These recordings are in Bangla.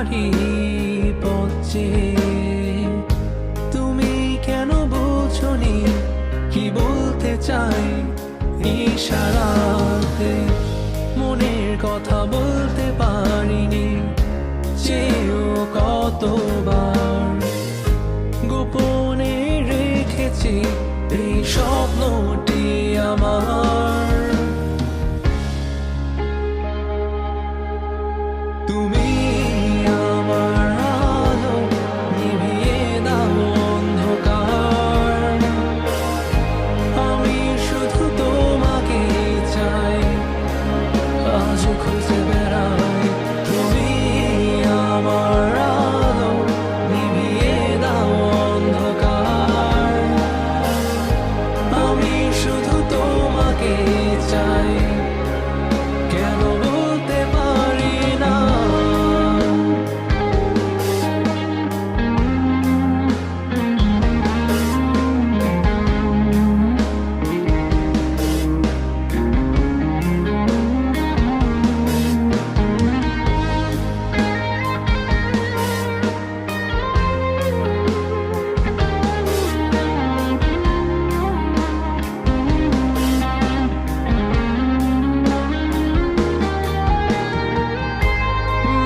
পারি পথ চেয়ে। তুমি কেন বোঝনি কি বলতে চাই ইশারাতে? মনের কথা বলতে পারিনি চেয়েও কতবার, গোপনে রেখেছি এই স্বপ্নটি আমার। তুমি আমার আলো, নিভিয়ে দাও অন্ধকার। আমি শুধু তোমাকে চাই, আজ খুঁজে বেড়াই। তুমি আমার আলো, নিভিয়ে দাও অন্ধকার। আমি শুধু তোমাকে চাই, কেন বলতে পারি না?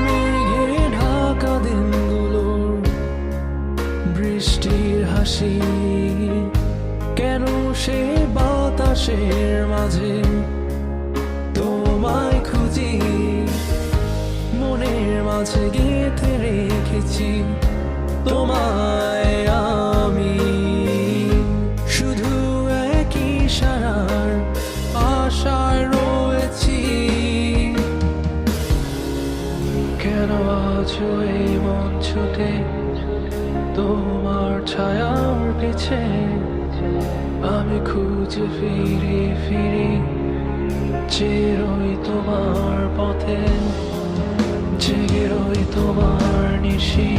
মেঘে ঢাকা দিনগুলোর বৃষ্টির হাসি, কেন সে বাতাসের মাঝে তোমায় খুঁজি। মনের মাঝে গেঁথে রেখেছি তোমায় আমি, শুধু একই ইশারার আশায় রয়েছি। কেন আজ এই মন ছুটে তোমার ছায়ার পিছে? আমি খুঁজে ফিরি ফিরি চেয়ে রই তোমার পথে, জেগে রই তোমার নিশি।